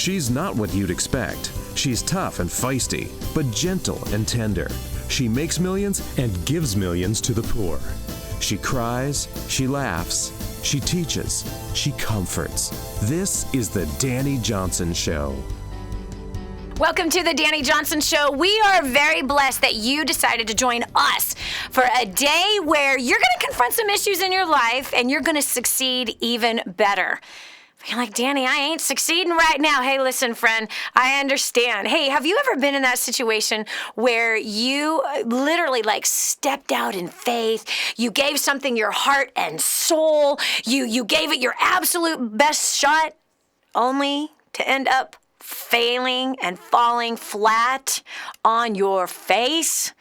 She's not what you'd expect. She's tough and feisty, but gentle and tender. She makes millions and gives millions to the poor. She cries, she laughs, she teaches, she comforts. This is the Dani Johnson Show. Welcome to the Dani Johnson Show. We are very blessed that you decided to join us for a day where you're going to confront some issues in your life and you're going to succeed even better. You're like, Dani, I ain't succeeding right now. Hey, listen, friend, I understand. Hey, have you ever been in that situation where you literally stepped out in faith? You gave something your heart and soul. You gave it your absolute best shot, only to end up failing and falling flat on your face?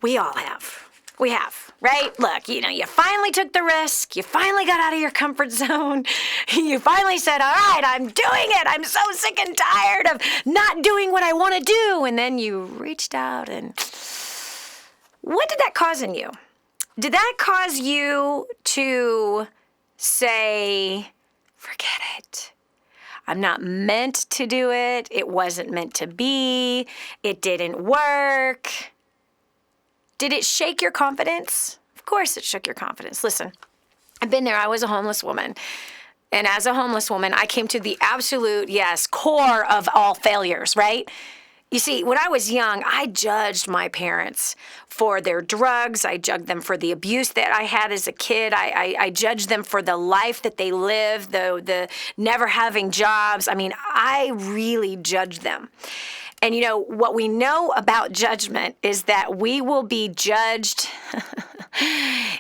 We all have. We have. Right? Look, you finally took the risk. You finally got out of your comfort zone. You finally said, all right, I'm doing it. I'm so sick and tired of not doing what I want to do. And then you reached out and what did that cause in you? Did that cause you to say, forget it? I'm not meant to do it. It wasn't meant to be. It didn't work. Did it shake your confidence? Of course it shook your confidence. Listen, I've been there. I was a homeless woman. And as a homeless woman, I came to the absolute, core of all failures, right? You see, when I was young, I judged my parents for their drugs. I judged them for the abuse that I had as a kid. I judged them for the life that they lived, the never having jobs. I mean, I really judged them. And what we know about judgment is that we will be judged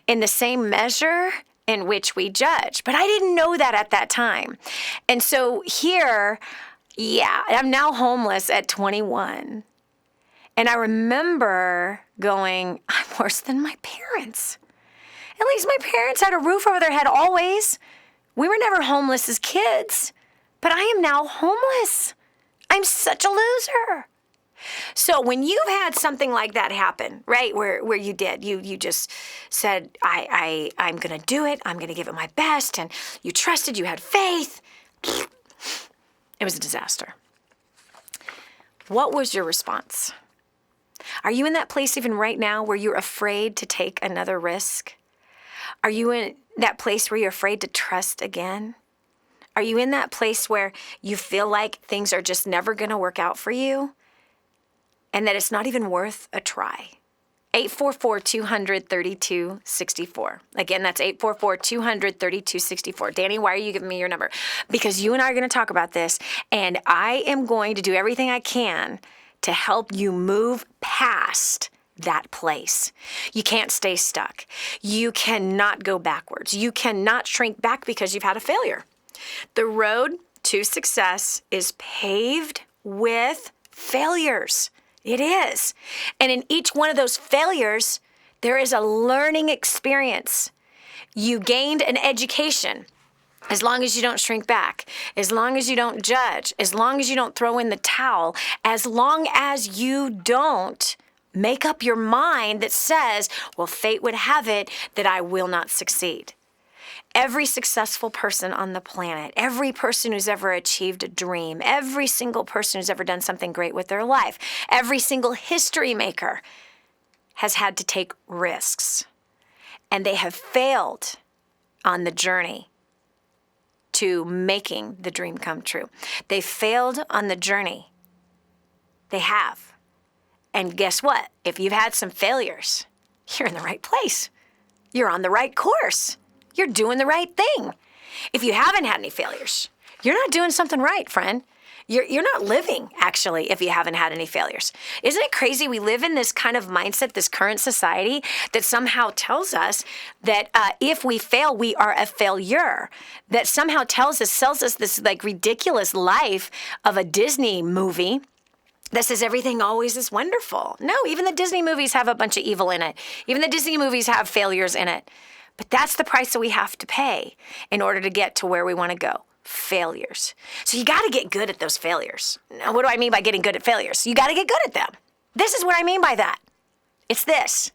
in the same measure in which we judge. But I didn't know that at that time. And so here, I'm now homeless at 21. And I remember going, I'm worse than my parents. At least my parents had a roof over their head always. We were never homeless as kids. But I am now homeless. I'm such a loser. So when you've had something like that happen, right, where you did, you just said, I'm going to do it. I'm going to give it my best. And you trusted, you had faith. It was a disaster. What was your response? Are you in that place even right now where you're afraid to take another risk? Are you in that place where you're afraid to trust again? Are you in that place where you feel like things are just never going to work out for you and that it's not even worth a try? 844-200-3264. Again, that's 844-200-3264. Dani, why are you giving me your number? Because you and I are going to talk about this, and I am going to do everything I can to help you move past that place. You can't stay stuck. You cannot go backwards. You cannot shrink back because you've had a failure. The road to success is paved with failures. It is. And in each one of those failures, there is a learning experience. You gained an education. As long as you don't shrink back, as long as you don't judge, as long as you don't throw in the towel, as long as you don't make up your mind that says, well, fate would have it that I will not succeed. Every successful person on the planet, every person who's ever achieved a dream, every single person who's ever done something great with their life, every single history maker has had to take risks. And they have failed on the journey to making the dream come true. They failed on the journey. They have. And guess what? If you've had some failures, you're in the right place. You're on the right course. You're doing the right thing. If you haven't had any failures, you're not doing something right, friend. You're not living, actually, if you haven't had any failures. Isn't it crazy? We live in this kind of mindset, this current society, that somehow tells us that if we fail, we are a failure. That somehow sells us this ridiculous life of a Disney movie that says everything always is wonderful. No, even the Disney movies have a bunch of evil in it. Even the Disney movies have failures in it. But that's the price that we have to pay in order to get to where we want to go. Failures. So you got to get good at those failures. Now, what do I mean by getting good at failures? You got to get good at them. This is what I mean by that. It's this.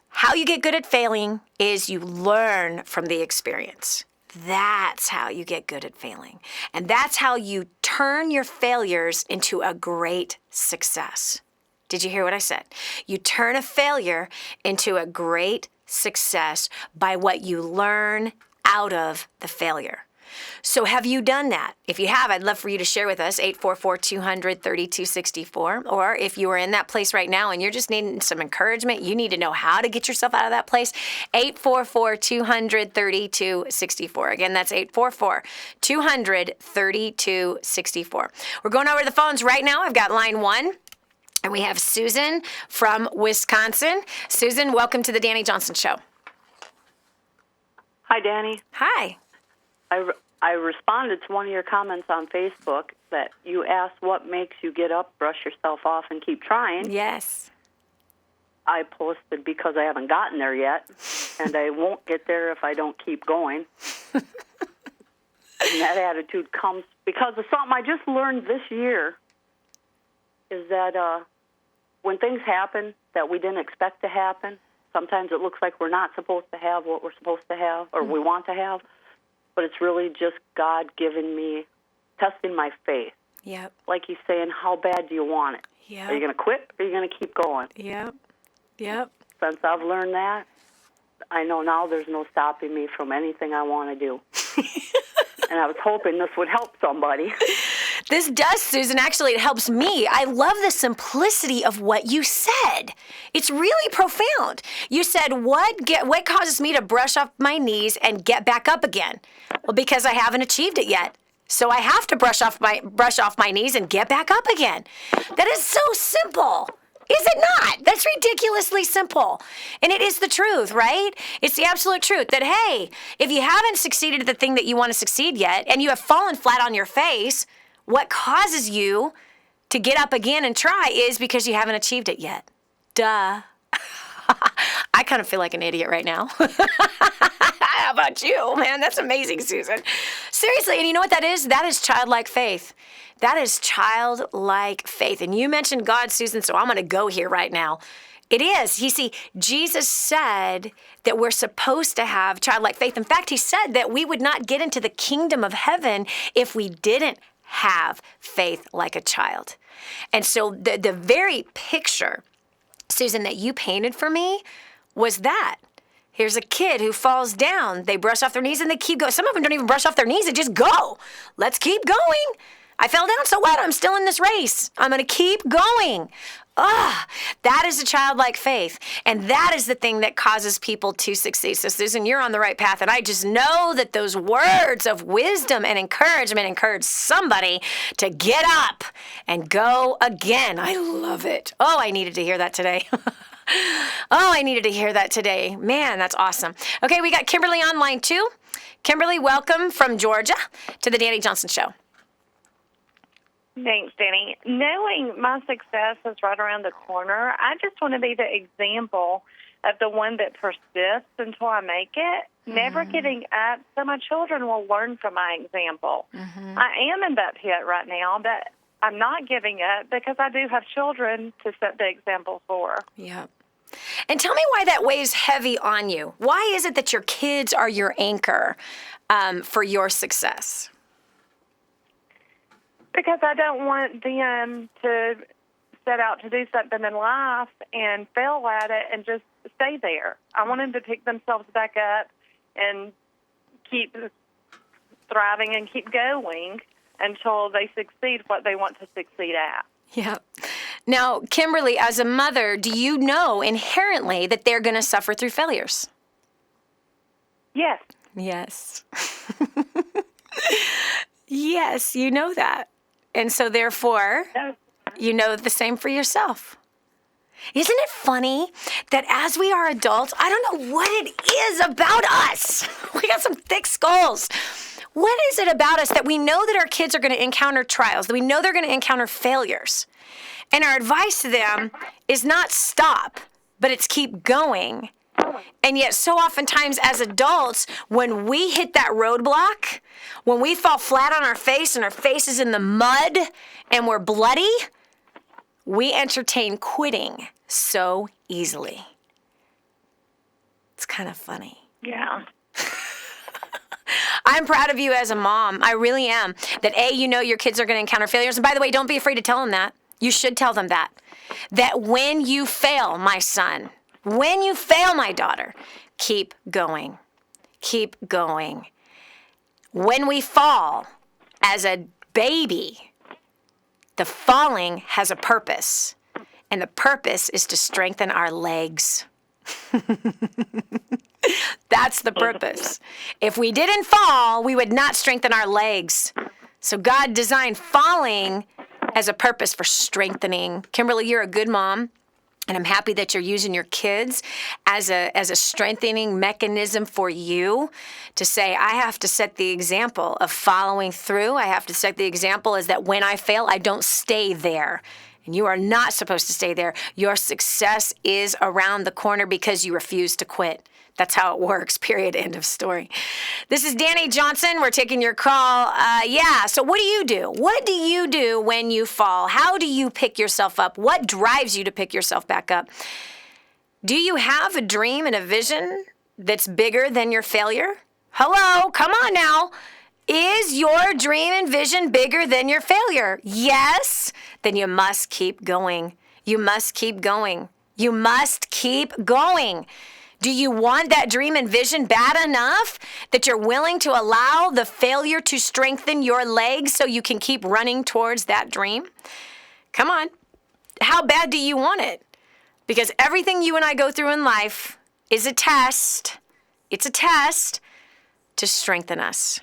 How you get good at failing is you learn from the experience. That's how you get good at failing. And that's how you turn your failures into a great success. Did you hear what I said? You turn a failure into a great success by what you learn out of the failure. So have you done that? If you have, I'd love for you to share with us, 844-200-3264. Or if you are in that place right now and you're just needing some encouragement, you need to know how to get yourself out of that place, 844-200-3264. Again, that's 844-200-3264. We're going over to the phones right now. I've got line 1. And we have Susan from Wisconsin. Susan, welcome to the Dani Johnson Show. Hi, Dani. Hi. I responded to one of your comments on Facebook that you asked what makes you get up, brush yourself off, and keep trying. Yes. I posted because I haven't gotten there yet, and I won't get there if I don't keep going. And that attitude comes because of something I just learned this year, is that when things happen that we didn't expect to happen, sometimes it looks like we're not supposed to have what we're supposed to have or we want to have, but it's really just God giving me, testing my faith. Yep. Like he's saying, how bad do you want it? Yep. Are you going to quit or are you going to keep going? Yep. Yep. Since I've learned that, I know now there's no stopping me from anything I want to do. And I was hoping this would help somebody. This does, Susan. Actually, it helps me. I love the simplicity of what you said. It's really profound. You said, what causes me to brush off my knees and get back up again? Well, because I haven't achieved it yet. So I have to brush off my knees and get back up again. That is so simple. Is it not? That's ridiculously simple. And it is the truth, right? It's the absolute truth that, hey, if you haven't succeeded at the thing that you want to succeed yet, and you have fallen flat on your face, what causes you to get up again and try is because you haven't achieved it yet. Duh. I kind of feel like an idiot right now. How about you, man? That's amazing, Susan. Seriously, and you know what that is? That is childlike faith. That is childlike faith. And you mentioned God, Susan, so I'm going to go here right now. It is. You see, Jesus said that we're supposed to have childlike faith. In fact, he said that we would not get into the kingdom of heaven if we didn't have faith like a child. And so the very picture, Susan, that you painted for me was that. Here's a kid who falls down. They brush off their knees and they keep going. Some of them don't even brush off their knees. They just go. Let's keep going. I fell down, so what? I'm still in this race. I'm going to keep going. That is a childlike faith. And that is the thing that causes people to succeed. So, Susan, you're on the right path. And I just know that those words of wisdom and encouragement encourage somebody to get up and go again. I love it. Oh, I needed to hear that today. Man, that's awesome. Okay, we got Kimberley on line 2. Kimberley, welcome from Georgia to the Dani Johnson Show. Thanks, Dani. Knowing my success is right around the corner, I just want to be the example of the one that persists until I make it, never giving up, so my children will learn from my example. I am in that pit right now, but I'm not giving up because I do have children to set the example for. Yep. And tell me why that weighs heavy on you. Why is it that your kids are your anchor for your success? Because I don't want them to set out to do something in life and fail at it and just stay there. I want them to pick themselves back up and keep thriving and keep going until they succeed what they want to succeed at. Yeah. Now, Kimberley, as a mother, do you know inherently that they're going to suffer through failures? Yes. Yes. Yes, you know that. And so, therefore, you know the same for yourself. Isn't it funny that as we are adults, I don't know what it is about us. We got some thick skulls. What is it about us that we know that our kids are going to encounter trials, that we know they're going to encounter failures? And our advice to them is not stop, but it's keep going. And yet so oftentimes as adults, when we hit that roadblock, when we fall flat on our face and our face is in the mud and we're bloody, we entertain quitting so easily. It's kind of funny. Yeah. I'm proud of you as a mom. I really am. That A, you know your kids are going to encounter failures. And by the way, don't be afraid to tell them that. You should tell them that. That when you fail, my son, when you fail, my daughter, keep going. Keep going. When we fall as a baby, the falling has a purpose. And the purpose is to strengthen our legs. That's the purpose. If we didn't fall, we would not strengthen our legs. So God designed falling as a purpose for strengthening. Kimberley, you're a good mom. And I'm happy that you're using your kids as a strengthening mechanism for you to say, I have to set the example of following through. I have to set the example is that when I fail, I don't stay there. And you are not supposed to stay there. Your success is around the corner because you refuse to quit. That's how it works, period, end of story. This is Dani Johnson. We're taking your call. So what do you do? What do you do when you fall? How do you pick yourself up? What drives you to pick yourself back up? Do you have a dream and a vision that's bigger than your failure? Hello, come on now. Is your dream and vision bigger than your failure? Yes, then you must keep going. You must keep going. You must keep going. Do you want that dream and vision bad enough that you're willing to allow the failure to strengthen your legs so you can keep running towards that dream? Come on. How bad do you want it? Because everything you and I go through in life is a test. It's a test to strengthen us,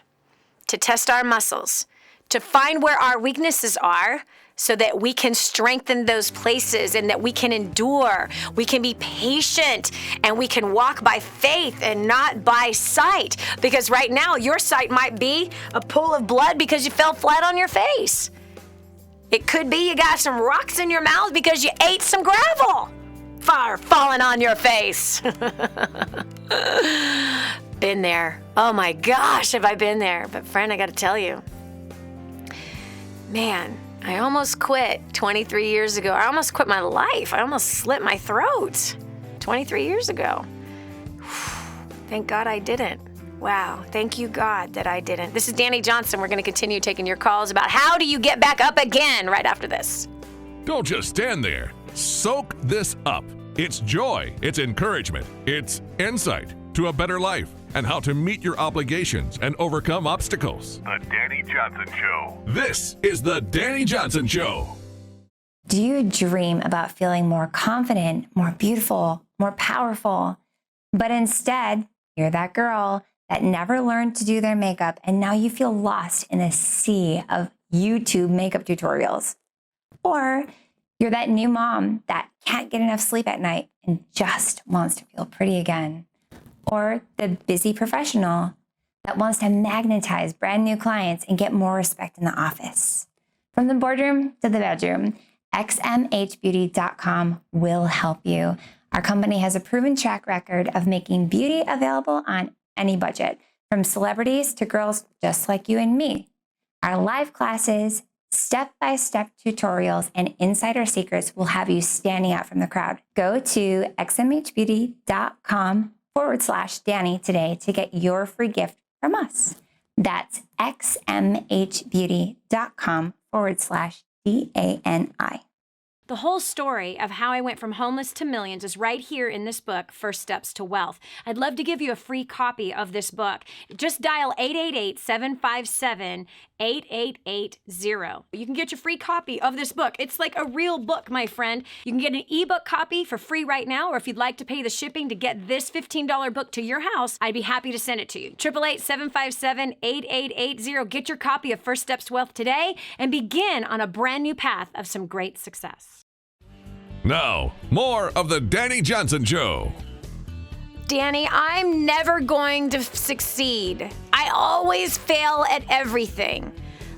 to test our muscles, to find where our weaknesses are so that we can strengthen those places and that we can endure, we can be patient, and we can walk by faith and not by sight. Because right now, your sight might be a pool of blood because you fell flat on your face. It could be you got some rocks in your mouth because you ate some gravel. Falling on your face. Been there. Oh my gosh, have I been there. But friend, I got to tell you, man, I almost quit 23 years ago. I almost quit my life. I almost slit my throat 23 years ago. Thank God I didn't. Wow. Thank you, God, that I didn't. This is Dani Johnson. We're going to continue taking your calls about how do you get back up again right after this. Don't just stand there. Soak this up. It's joy. It's encouragement. It's insight to a better life and how to meet your obligations and overcome obstacles. The Dani Johnson Show. This is the Dani Johnson Show. Do you dream about feeling more confident, more beautiful, more powerful, but instead you're that girl that never learned to do their makeup and now you feel lost in a sea of YouTube makeup tutorials? Or you're that new mom that can't get enough sleep at night and just wants to feel pretty again? Or the busy professional that wants to magnetize brand new clients and get more respect in the office? From the boardroom to the bedroom, xmhbeauty.com will help you. Our company has a proven track record of making beauty available on any budget, from celebrities to girls just like you and me. Our live classes, step-by-step tutorials, and insider secrets will have you standing out from the crowd. Go to xmhbeauty.com/Dani today to get your free gift from us. That's xmhbeauty.com/DANI. The whole story of how I went from homeless to millions is right here in this book, First Steps to Wealth. I'd love to give you a free copy of this book. Just dial 888-757-8880. You can get your free copy of this book. It's like a real book, my friend. You can get an ebook copy for free right now, or if you'd like to pay the shipping to get this $15 book to your house, I'd be happy to send it to you. 888-757-8880. Get your copy of First Steps to Wealth today and begin on a brand new path of some great success. Now, more of the Dani Johnson Show. Dani, I'm never going to succeed. I always fail at everything.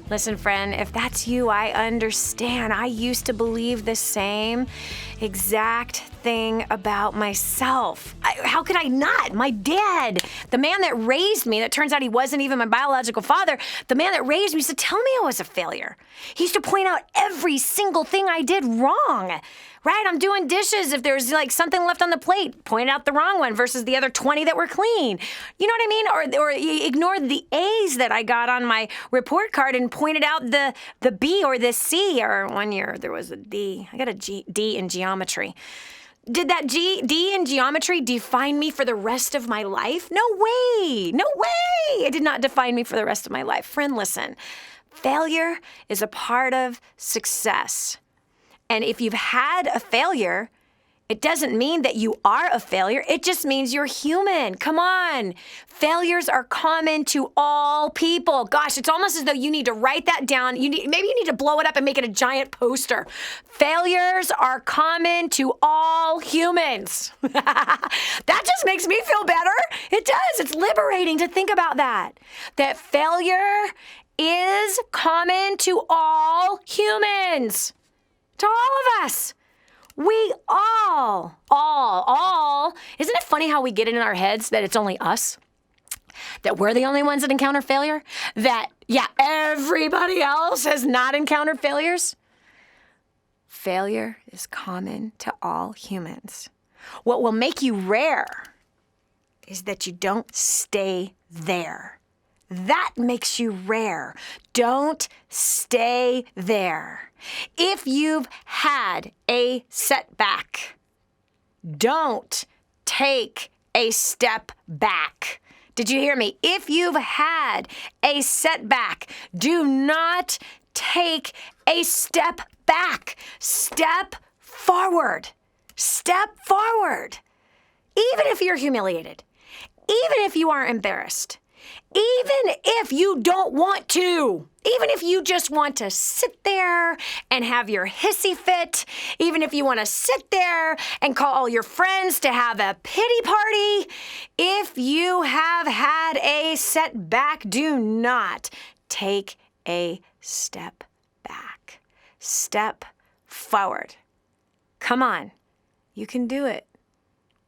Listen, friend, if that's you, I understand. I used to believe the same exact thing about myself. How could I not? My dad, the man that raised me, that turns out he wasn't even my biological father, the man that raised me used to tell me I was a failure. He used to point out every single thing I did wrong. Right? I'm doing dishes. If there's like something left on the plate, point out the wrong one versus the other 20 that were clean. You know what I mean? Or he ignored the A's that I got on my report card and pointed out the B or the C. Or one year there was a D. I got a D in geometry. Did that D in geometry define me for the rest of my life? No way. No way. It did not define me for the rest of my life. Friend, listen. Failure is a part of success. And if you've had a failure, it doesn't mean that you are a failure. It just means you're human. Come on. Failures are common to all people. Gosh, it's almost as though you need to write that down. Maybe you need to blow it up and make it a giant poster. Failures are common to all humans. That just makes me feel better. It does. It's liberating to think about that. That failure is common to all humans. To all of us. We all. Isn't it funny how we get it in our heads that it's only us? That we're the only ones that encounter failure? That, everybody else has not encountered failures? Failure is common to all humans. What will make you rare is that you don't stay there. That makes you rare. Don't stay there. If you've had a setback, don't take a step back. Did you hear me? If you've had a setback, do not take a step back. Step forward. Step forward. Even if you're humiliated, even if you are embarrassed, even if you don't want to, even if you just want to sit there and have your hissy fit, even if you want to sit there and call all your friends to have a pity party, if you have had a setback, do not take a step back. Step forward. Come on, you can do it.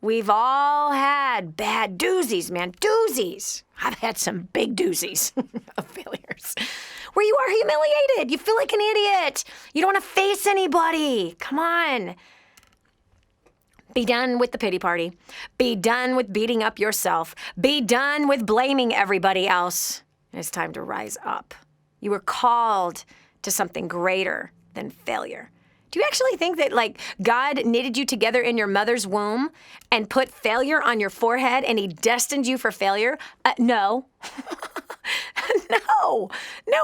We've all had bad doozies, man, doozies. I've had some big doozies of failures where you are humiliated. You feel like an idiot. You don't want to face anybody. Come on. Be done with the pity party. Be done with beating up yourself. Be done with blaming everybody else. It's time to rise up. You were called to something greater than failure. Do you actually think that, God knitted you together in your mother's womb and put failure on your forehead and he destined you for failure? No. No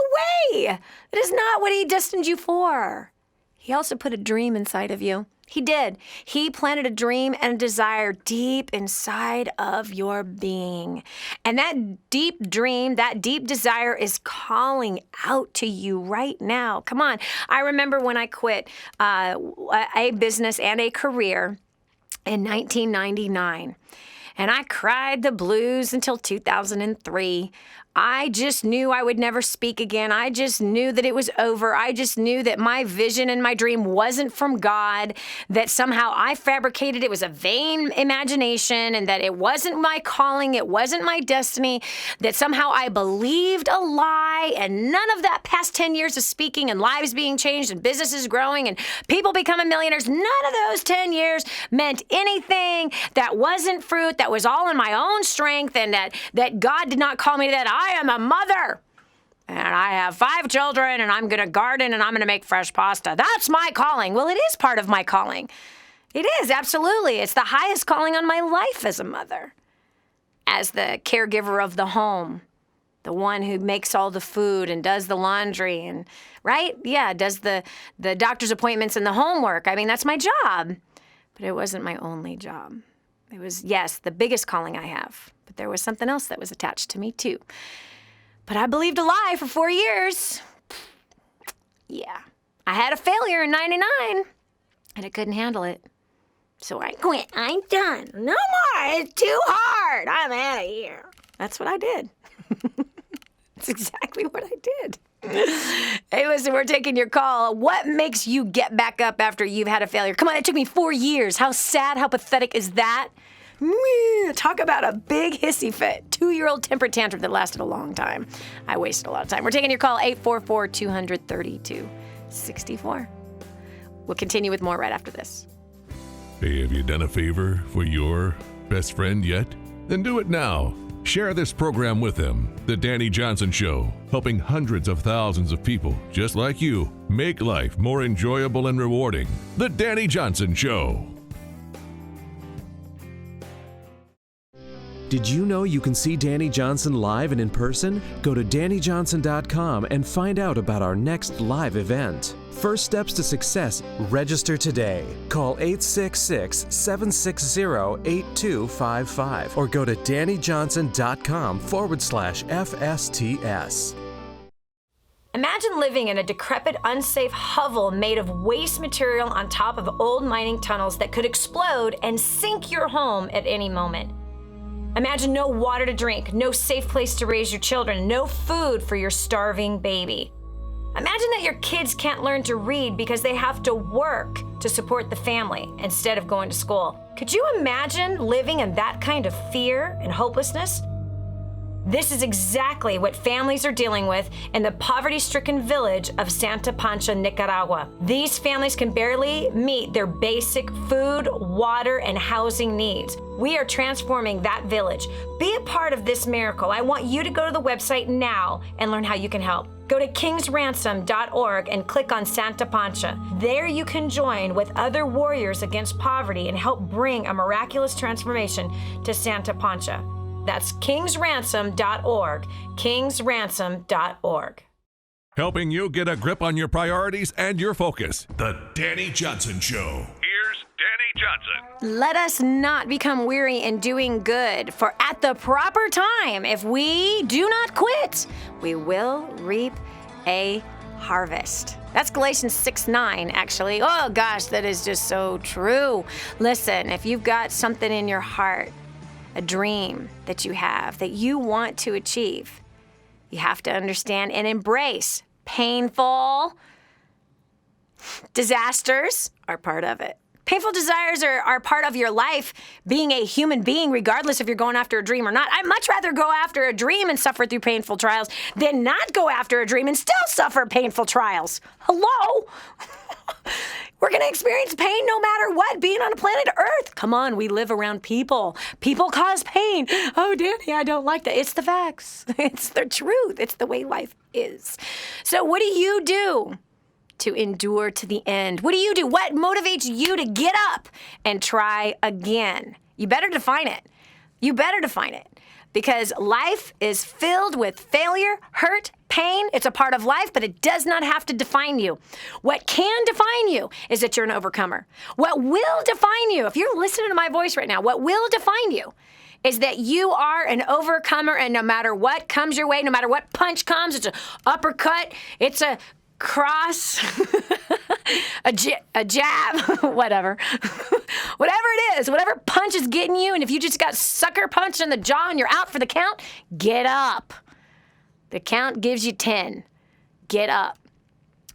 way. That is not what he destined you for. He also put a dream inside of you. He did. He planted a dream and a desire deep inside of your being. And that deep dream, that deep desire is calling out to you right now. Come on. I remember when I quit a business and a career in 1999. And I cried the blues until 2003. I just knew I would never speak again. I just knew that it was over. I just knew that my vision and my dream wasn't from God, that somehow I fabricated it was a vain imagination and that it wasn't my calling, it wasn't my destiny, that somehow I believed a lie, and none of that past 10 years of speaking and lives being changed and businesses growing and people becoming millionaires, none of those 10 years meant anything. That wasn't fruit. That was all in my own strength, and that God did not call me to that. I am a mother, and I have 5 children, and I'm going to garden, and I'm going to make fresh pasta. That's my calling. Well, it is part of my calling. It is, absolutely. It's the highest calling on my life as a mother, as the caregiver of the home, the one who makes all the food and does the laundry and, right? Yeah, does the doctor's appointments and the homework. I mean, that's my job. But it wasn't my only job. It was, yes, the biggest calling I have. But there was something else that was attached to me, too. But I believed a lie for 4 years. Yeah. I had a failure in 99, and I couldn't handle it. So I quit. I'm done. No more. It's too hard. I'm out of here. That's what I did. That's exactly what I did. It was Listen, we're taking your call. What makes you get back up after you've had a failure? Come on, it took me 4 years. How sad, how pathetic is that? Talk about a big hissy fit. 2-year-old temper tantrum that lasted a long time. I wasted a lot of time. We're taking your call, 844-232-64. We'll continue with more right after this. Hey, have you done a favor for your best friend yet? Then do it now. Share this program with them. The Dani Johnson Show, helping hundreds of thousands of people just like you make life more enjoyable and rewarding. The Dani Johnson Show. Did you know you can see Dani Johnson live and in person? Go to DaniJohnson.com and find out about our next live event. First steps to success. Register today. Call 866-760-8255 or go to DaniJohnson.com/FSTS. Imagine living in a decrepit, unsafe hovel made of waste material on top of old mining tunnels that could explode and sink your home at any moment. Imagine no water to drink, no safe place to raise your children, no food for your starving baby. Imagine that your kids can't learn to read because they have to work to support the family instead of going to school. Could you imagine living in that kind of fear and hopelessness? This is exactly what families are dealing with in the poverty-stricken village of Santa Pancha, Nicaragua. These families can barely meet their basic food, water, and housing needs. We are transforming that village. Be a part of this miracle. I want you to go to the website now and learn how you can help. Go to kingsransom.org and click on Santa Pancha. There you can join with other warriors against poverty and help bring a miraculous transformation to Santa Pancha. That's kingsransom.org, kingsransom.org. Helping you get a grip on your priorities and your focus. The Dani Johnson Show. Here's Dani Johnson. Let us not become weary in doing good, for at the proper time, if we do not quit, we will reap a harvest. That's Galatians 6:9, actually. Oh gosh, that is just so true. Listen, if you've got something in your heart, a dream that you have that you want to achieve, you have to understand and embrace painful disasters are part of it. Painful desires are part of your life, being a human being, regardless if you're going after a dream or not. I'd much rather go after a dream and suffer through painful trials than not go after a dream and still suffer painful trials. Hello? We're going to experience pain no matter what, being on a planet Earth. Come on, we live around people. People cause pain. Oh, Dani, I don't like that. It's the facts. It's the truth. It's the way life is. So what do you do to endure to the end? What do you do? What motivates you to get up and try again? You better define it. You better define it. Because life is filled with failure, hurt, pain. It's a part of life, but it does not have to define you. What can define you is that you're an overcomer. What will define you, if you're listening to my voice right now, what will define you is that you are an overcomer, and no matter what comes your way, no matter what punch comes, it's an uppercut, it's a cross, a jab, whatever. Whatever it is, whatever punch is getting you, and if you just got sucker punched in the jaw and you're out for the count, get up. The count gives you 10. Get up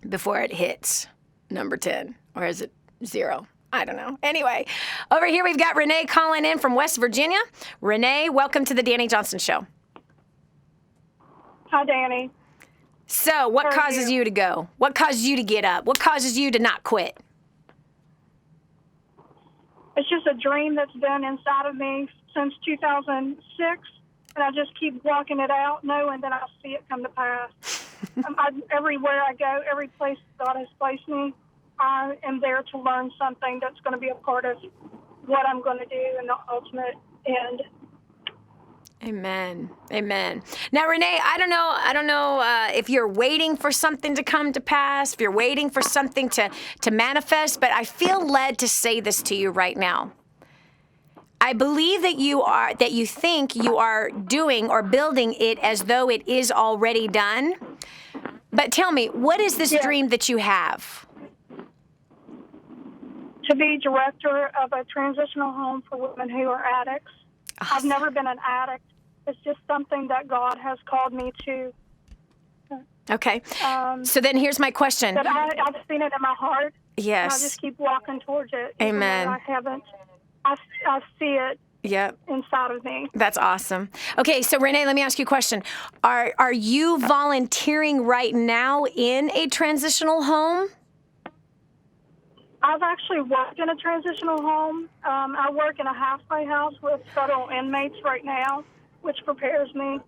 before it hits number 10. Or is it 0? I don't know. Anyway, over here we've got Renee calling in from West Virginia. Renee, welcome to the Dani Johnson Show. Hi, Dani. So, what causes you to go? What causes you to get up? What causes you to not quit? It's just a dream that's been inside of me since 2006, and I just keep walking it out, knowing that I'll see it come to pass. Everywhere I go, every place God has placed me, I am there to learn something that's going to be a part of what I'm going to do in the ultimate end. Amen. Amen. Now, Renee, I don't know if you're waiting for something to come to pass, if you're waiting for something to manifest, but I feel led to say this to you right now. I believe that you think you are doing or building it as though it is already done. But tell me, what is this dream that you have? To be director of a transitional home for women who are addicts. Awesome. I've never been an addict. It's just something that God has called me to Okay. So then here's my question. But I've seen it in my heart. Yes. And I just keep walking towards it. Amen. Even though I haven't. I see it. Yep. Inside of me. That's awesome. Okay, so Renee, let me ask you a question. Are you volunteering right now in a transitional home? I've actually worked in a transitional home. I work in a halfway house with federal inmates right now, which prepares me.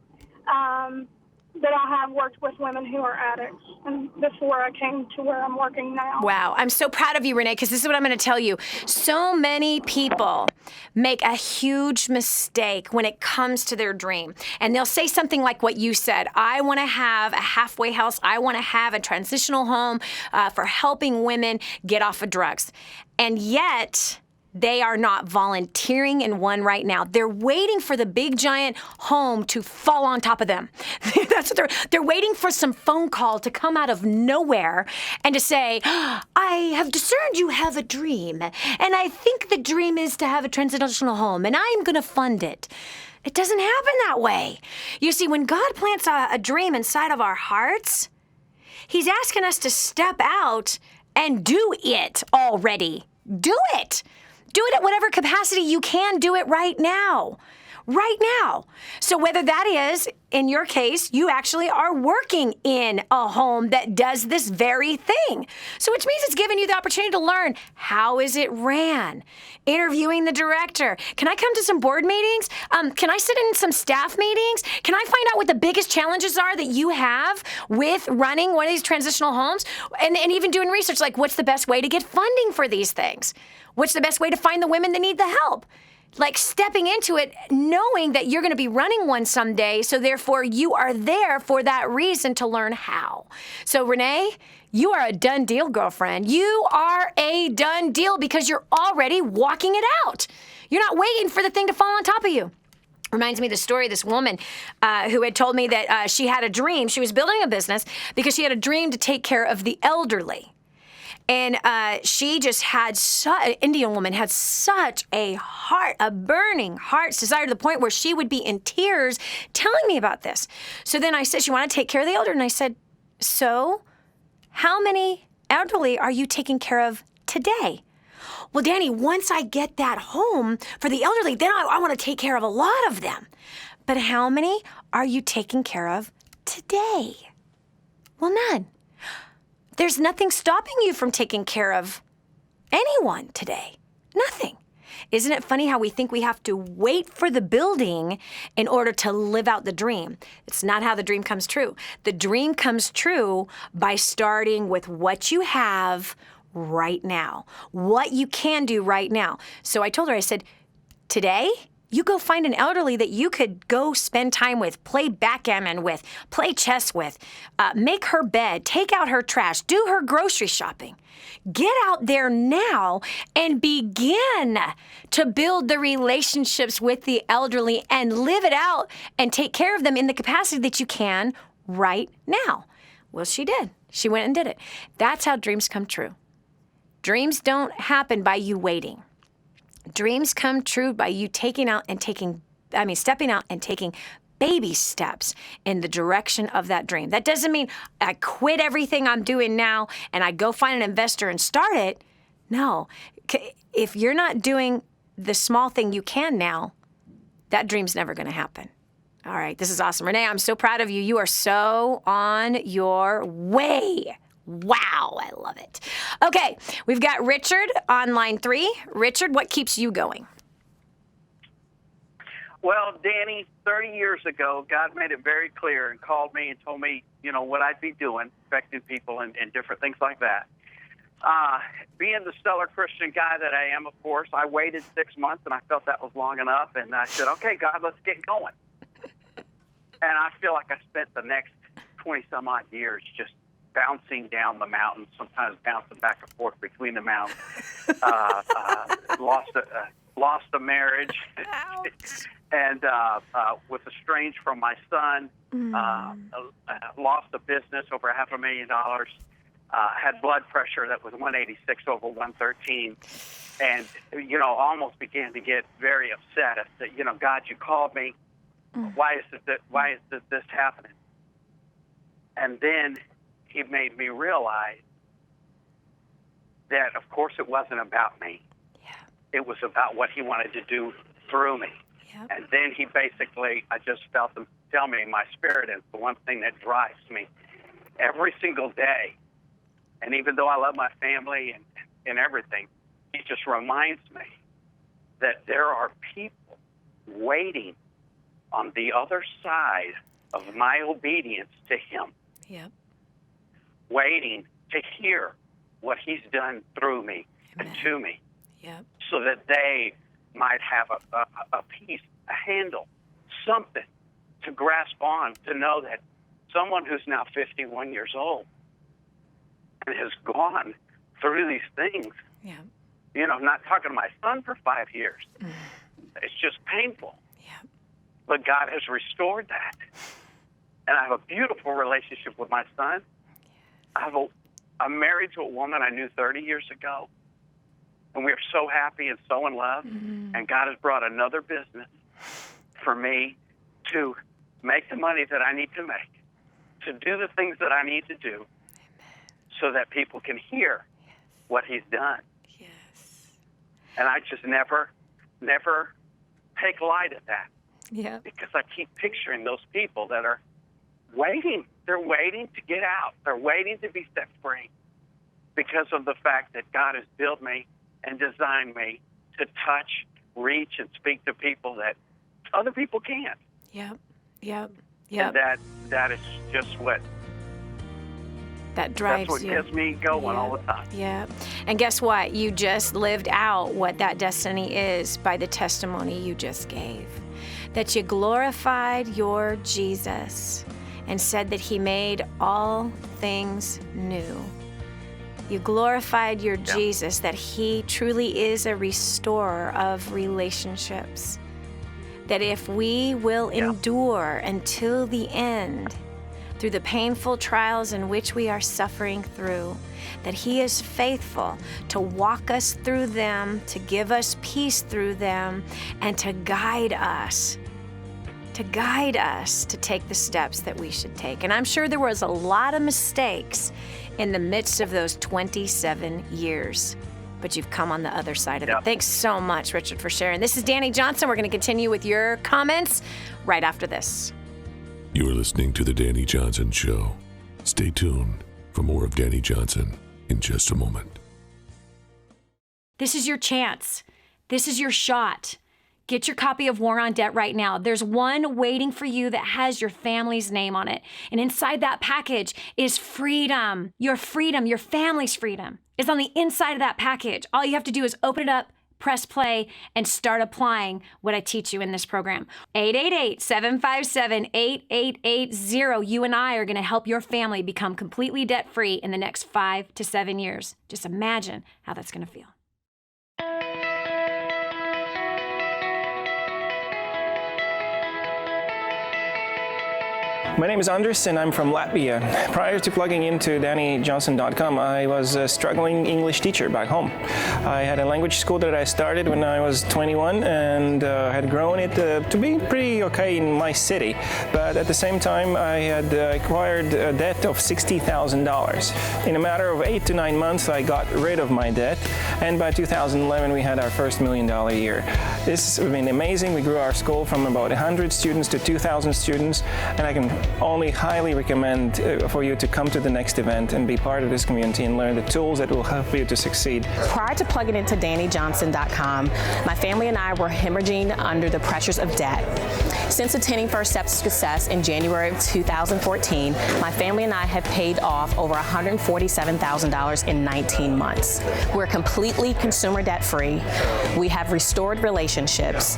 But I have worked with women who are addicts, and before I came to where I'm working now. Wow. I'm so proud of you, Renee, because this is what I'm going to tell you. So many people make a huge mistake when it comes to their dream. And they'll say something like what you said. I want to have a halfway house. I want to have a transitional home for helping women get off of drugs. And yet they are not volunteering in one right now. They're waiting for the big giant home to fall on top of them. That's what they're waiting for some phone call to come out of nowhere and to say, I have discerned you have a dream, and I think the dream is to have a transitional home, and I'm going to fund it. It doesn't happen that way. You see, when God plants a dream inside of our hearts, He's asking us to step out and do it already. Do it. Do it at whatever capacity you can. Do it right now. Right now. So whether that is, in your case, you actually are working in a home that does this very thing. So which means it's giving you the opportunity to learn, how is it ran? Interviewing the director. Can I come to some board meetings? Can I sit in some staff meetings? Can I find out what the biggest challenges are that you have with running one of these transitional homes? And even doing research, like what's the best way to get funding for these things? What's the best way to find the women that need the help? Like stepping into it, knowing that you're going to be running one someday, so therefore you are there for that reason to learn how. So Renee, you are a done deal, girlfriend. You are a done deal because you're already walking it out. You're not waiting for the thing to fall on top of you. Reminds me of the story of this woman who had told me that she had a dream. She was building a business because she had a dream to take care of the elderly. And she just had an Indian woman had such a burning heart's desire to the point where she would be in tears telling me about this. So then I said, she wanted to take care of the elderly. And I said, so how many elderly are you taking care of today? Well, Dani, once I get that home for the elderly, then I want to take care of a lot of them. But how many are you taking care of today? Well, none. There's nothing stopping you from taking care of anyone today. Nothing. Isn't it funny how we think we have to wait for the building in order to live out the dream? It's not how the dream comes true. The dream comes true by starting with what you have right now, what you can do right now. So I told her, I said, today, you go find an elderly that you could go spend time with, play backgammon with, play chess with, make her bed, take out her trash, do her grocery shopping. Get out there now and begin to build the relationships with the elderly and live it out and take care of them in the capacity that you can right now. Well, she did. She went and did it. That's how dreams come true. Dreams don't happen by you waiting. Dreams come true by you stepping out and taking baby steps in the direction of that dream. That doesn't mean I quit everything I'm doing now and I go find an investor and start it. No. If you're not doing the small thing you can now, that dream's never going to happen. All right. This is awesome. Renee, I'm so proud of you. You are so on your way. Wow, I love it. Okay, we've got Richard on line 3. Richard, what keeps you going? Well, Dani, 30 years ago, God made it very clear and called me and told me, what I'd be doing, affecting people and different things like that. Being the stellar Christian guy that I am, of course, I waited 6 months and I felt that was long enough. And I said, okay, God, let's get going. And I feel like I spent the next 20-some odd years just bouncing down the mountain, sometimes bouncing back and forth between the mountains. Lost a marriage, and was estranged from my son. Lost a business over $500,000. Had blood pressure that was 186 over 113, and almost began to get very upset. I said, God, you called me. Why is this happening? And then he made me realize that, of course, it wasn't about me. Yeah. It was about what he wanted to do through me. Yep. And then he basically, I just felt him tell me my spirit is the one thing that drives me every single day. And even though I love my family and everything, he just reminds me that there are people waiting on the other side of my obedience to him. Yep. Waiting to hear what he's done through me and to me. Yep. So that they might have a piece, a handle, something to grasp on, to know that someone who's now 51 years old and has gone through these things, Yeah. you know, I'm not talking to my son for 5 years. It's just painful. Yeah. But God has restored that. And I have a beautiful relationship with my son. I'm married to a woman I knew 30 years ago. And we're so happy and so in love. Mm-hmm. And God has brought another business for me to make the money that I need to make, to do the things that I need to do, so that people can hear what he's done. Yes. And I just never take light of that. Yeah. Because I keep picturing those people that are waiting. They're waiting to get out. They're waiting to be set free because of the fact that God has built me and designed me to touch, reach, and speak to people that other people can't. Yep. Yep. And that is just what that drives that's what you. gets me going all the time. Yeah. And guess what? You just lived out what that destiny is by the testimony you just gave. That you glorified your Jesus and said that he made all things new. You glorified your Jesus, that he truly is a restorer of relationships. That if we will endure until the end, through the painful trials in which we are suffering through, that he is faithful to walk us through them, to give us peace through them, and to guide us to take the steps that we should take. And I'm sure there was a lot of mistakes in the midst of those 27 years, but you've come on the other side of it. Thanks so much, Richard, for sharing. This is Dani Johnson. We're going to continue with your comments right after this. You're listening to The Dani Johnson Show. Stay tuned for more of Dani Johnson in just a moment. This is your chance. This is your shot. Get your copy of War on Debt right now. There's one waiting for you that has your family's name on it. And inside that package is freedom. Your family's freedom is on the inside of that package. All you have to do is open it up, press play, and start applying what I teach you in this program. 888-757-8880. You and I are going to help your family become completely debt-free in the next 5 to 7 years. Just imagine how that's going to feel. My name is Andres and I'm from Latvia. Prior to plugging into DaniJohnson.com, I was a struggling English teacher back home. I had a language school that I started when I was 21 and had grown it to be pretty okay in my city. But at the same time, I had acquired a debt of $60,000. In a matter of 8 to 9 months, I got rid of my debt. And by 2011, we had our first $1 million year. This has been amazing. We grew our school from about 100 students to 2,000 students. And I can only highly recommend for you to come to the next event and be part of this community and learn the tools that will help you to succeed. Prior to plugging into DaniJohnson.com, my family and I were hemorrhaging under the pressures of debt. Since attending First Steps to Success in January of 2014, my family and I have paid off over $147,000 in 19 months. We're completely consumer debt-free. We have restored relationships,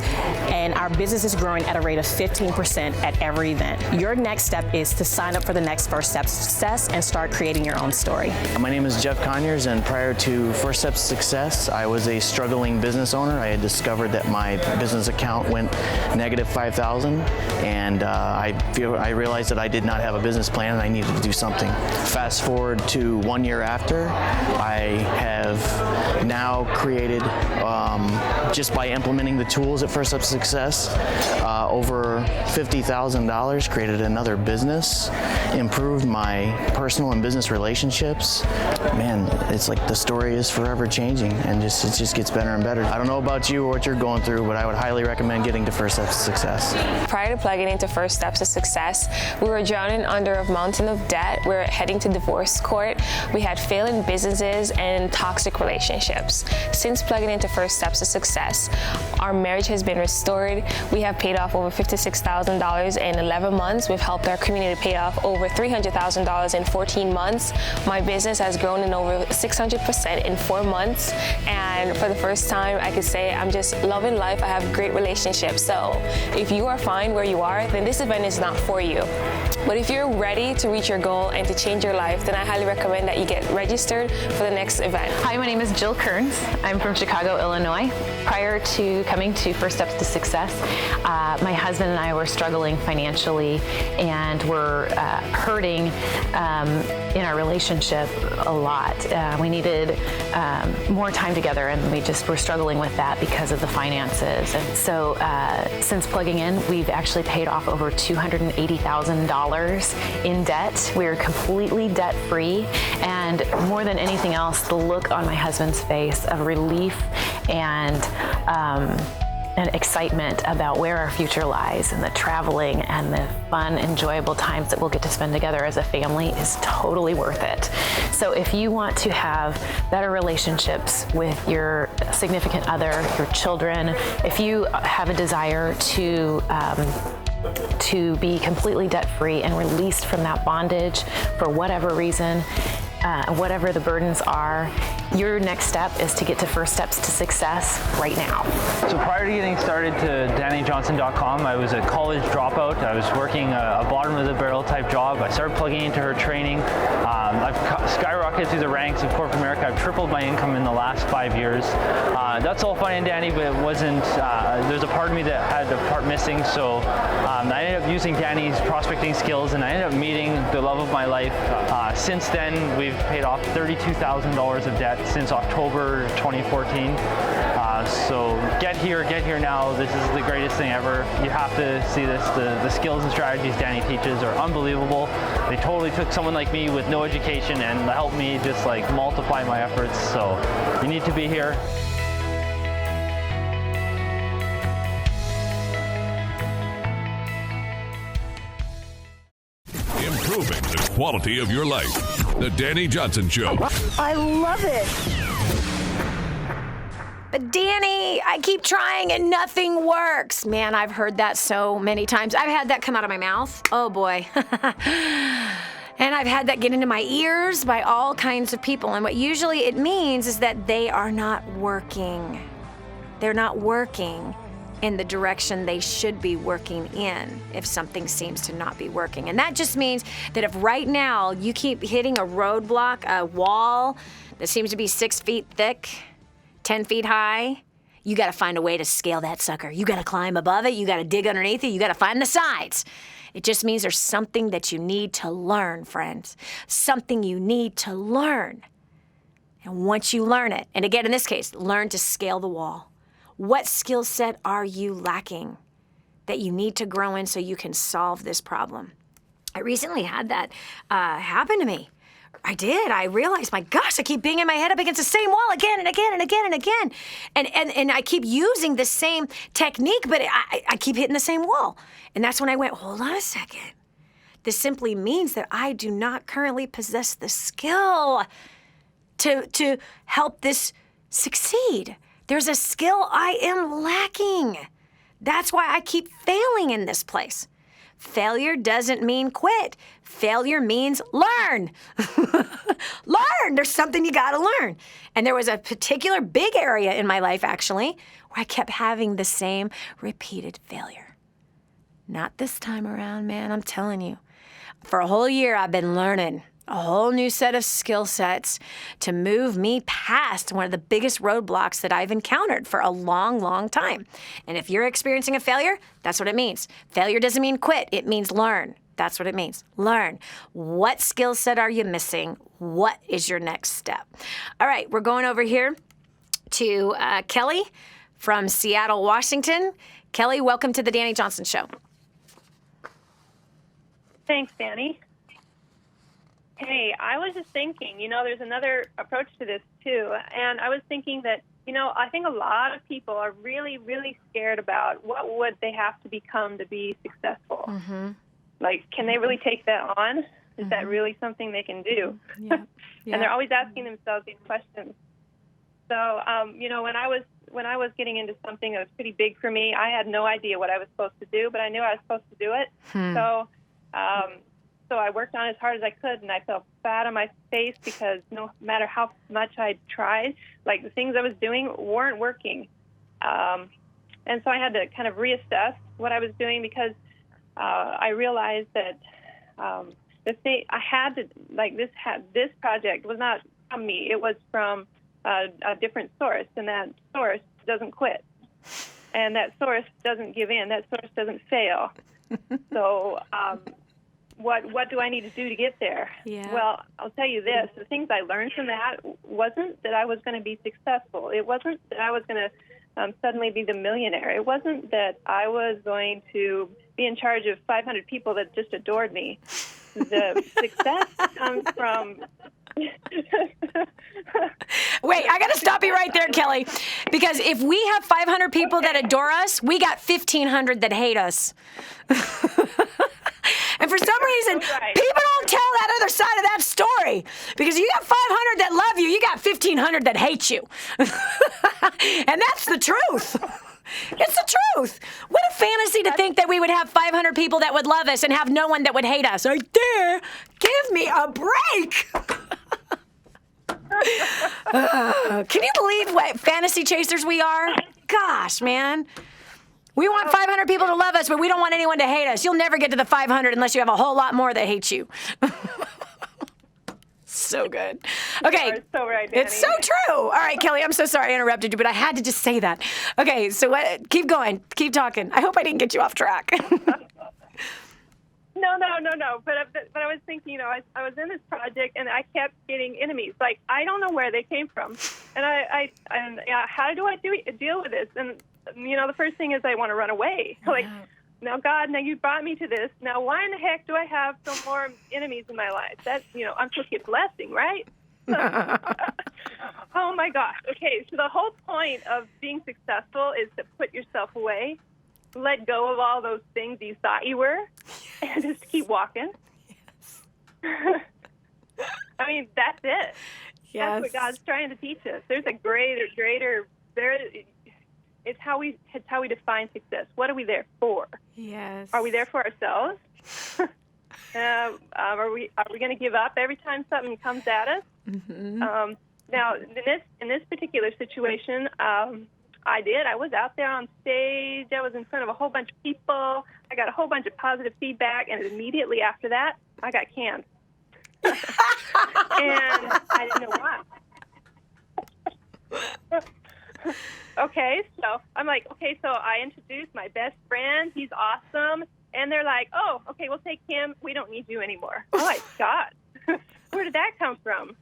and our business is growing at a rate of 15% at every event. Your next step is to sign up for the next First Steps to Success and start creating your own story. My name is Jeff Conyers, and prior to First Steps to Success, I was a struggling business owner. I had discovered that my business account went negative $5,000 $50,000, and I realized that I did not have a business plan and I needed to do something. Fast forward to 1 year after, I have now created, just by implementing the tools at First Steps to Success, over $50,000, created another business, improved my personal and business relationships. Man, it's like the story is forever changing, and it just gets better and better. I don't know about you or what you're going through, but I would highly recommend getting to First Steps to Success. Prior to plugging into First Steps to Success, we were drowning under a mountain of debt. We were heading to divorce court. We had failing businesses and toxic relationships. Since plugging into First Steps to Success, our marriage has been restored. We have paid off over $56,000 in 11 months. We've helped our community pay off over $300,000 in 14 months. My business has grown in over 600% in 4 months. And for the first time, I could say I'm just loving life. I have great relationships. So if you are fine where you are, then this event is not for you. But if you're ready to reach your goal and to change your life, then I highly recommend that you get registered for the next event. Hi, my name is Jill Kearns. I'm from Chicago, Illinois. Prior to coming to First Steps to Success, my husband and I were struggling financially and were hurting in our relationship a lot. We needed more time together, and we just were struggling with that because of the finances. And so since plugging in, we've actually paid off over $280,000 in debt. We are completely debt-free, and more than anything else, the look on my husband's face of relief and excitement about where our future lies, and the traveling and the fun, enjoyable times that we'll get to spend together as a family is totally worth it. So if you want to have better relationships with your significant other, your children, if you have a desire to be completely debt-free and released from that bondage for whatever reason, whatever the burdens are, your next step is to get to First Steps to Success right now. So prior to getting started to DaniJohnson.com, I was a college dropout. I was working a bottom of the barrel type job. I started plugging into her training. I've skyrocketed through the ranks of corporate America. I've tripled my income in the last 5 years. That's all fine and dandy, but it wasn't, there's a part of me that had a part missing. So I ended up using Dani's prospecting skills, and I ended up meeting the love of my life. Since then, we've paid off $32,000 of debt since October 2014. So get here now. This is the greatest thing ever. You have to see this. The skills and strategies Dani teaches are unbelievable. They totally took someone like me with no education and helped me just like multiply my efforts. So you need to be here. Improving the quality of your life. The Dani Johnson Show. I love it. But Dani, I keep trying and nothing works. Man, I've heard that so many times. I've had that come out of my mouth. Oh boy. And I've had that get into my ears by all kinds of people. And what usually it means is that they are not working. They're not working in the direction they should be working in if something seems to not be working. And that just means that if right now you keep hitting a roadblock, a wall that seems to be 6 feet thick, 10 feet high, you got to find a way to scale that sucker. You got to climb above it. You got to dig underneath it. You got to find the sides. It just means there's something that you need to learn, friends. Something you need to learn. And once you learn it, and again, in this case, learn to scale the wall. What skill set are you lacking that you need to grow in so you can solve this problem? I recently had that happen to me. I did. I realized, my gosh, I keep banging my head up against the same wall again and again and again and again. And I keep using the same technique, but I keep hitting the same wall. And that's when I went, hold on a second. This simply means that I do not currently possess the skill to help this succeed. There's a skill I am lacking. That's why I keep failing in this place. Failure doesn't mean quit. Failure means learn. Learn. There's something you got to learn. And there was a particular big area in my life, actually, where I kept having the same repeated failure. Not this time around, man. I'm telling you. For a whole year, I've been learning. a whole new set of skill sets to move me past one of the biggest roadblocks that I've encountered for a long, long time. And if you're experiencing a failure, that's what it means. Failure doesn't mean quit. It means learn. That's what it means. Learn. What skill set are you missing? What is your next step? All right, we're going over here to Kelly from Seattle, Washington. Kelly, welcome to the Dani Johnson Show. Thanks, Dani. Hey, I was just thinking, there's another approach to this too. And I was thinking that, I think a lot of people are really, really scared about what would they have to become to be successful. Mm-hmm. Like, can they really take that on? Is that really something they can do? Yeah. And they're always asking themselves these questions. So, when I was getting into something that was pretty big for me, I had no idea what I was supposed to do, but I knew I was supposed to do it. So I worked on as hard as I could, and I felt flat on my face because no matter how much I tried, like the things I was doing weren't working. And so I had to kind of reassess what I was doing because I realized that I had to, like, this project was not from me. It was from a different source, and that source doesn't quit. And that source doesn't give in. That source doesn't fail. So what do I need to do to get there? Yeah. Well, I'll tell you this. The things I learned from that wasn't that I was going to be successful. It wasn't that I was going to suddenly be the millionaire. It wasn't that I was going to be in charge of 500 people that just adored me. The success comes from... Wait, I got to stop you right there, Kelly, because if we have 500 people that adore us, we got 1,500 that hate us. And for some reason, people don't tell that other side of that story, because you got 500 that love you, you got 1,500 that hate you. And that's the truth. It's the truth. What a fantasy to think that we would have 500 people that would love us and have no one that would hate us. Right there. Give me a break. Can you believe what fantasy chasers we are? Gosh, man. We want 500 people to love us, but we don't want anyone to hate us. You'll never get to the 500 unless you have a whole lot more that hate you. So good. Okay. You are so right, Dani. It's so true. All right, Kelly, I'm so sorry I interrupted you, but I had to just say that. Okay, so keep going. Keep talking. I hope I didn't get you off track. No. But I was thinking, I was in this project and I kept getting enemies. Like, I don't know where they came from, and how do I deal with this? And the first thing is I want to run away. Like, now God, now you brought me to this. Now why in the heck do I have some more enemies in my life? That's I'm supposed to get a blessing, right? Oh my gosh. Okay, so the whole point of being successful is to put yourself away. Let go of all those things you thought you were, and just keep walking. Yes. I mean, that's it. Yes. That's what God's trying to teach us. There's a greater. It's how we define success. What are we there for? Yes. Are we there for ourselves? Are we going to give up every time something comes at us? Mm-hmm. Now, in this particular situation. I did. I was out there on stage. I was in front of a whole bunch of people. I got a whole bunch of positive feedback, and immediately after that, I got canned. And I didn't know why. Okay, so I'm like, so I introduced my best friend. He's awesome. And they're like, oh, okay, we'll take him. We don't need you anymore. Oh, my God. Where did that come from?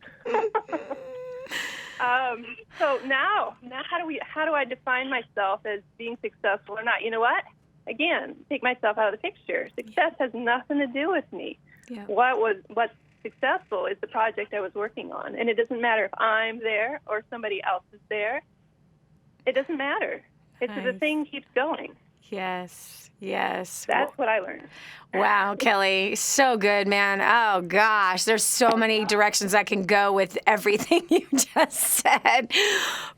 So now how do I define myself as being successful or not? You know what? Again, take myself out of the picture. Success has nothing to do with me. Yeah. What's successful is the project I was working on. And it doesn't matter if I'm there or somebody else is there. It doesn't matter. It's the thing keeps going. Yes. That's what I learned. Wow, Kelly, so good, man. Oh, gosh, there's so many directions I can go with everything you just said.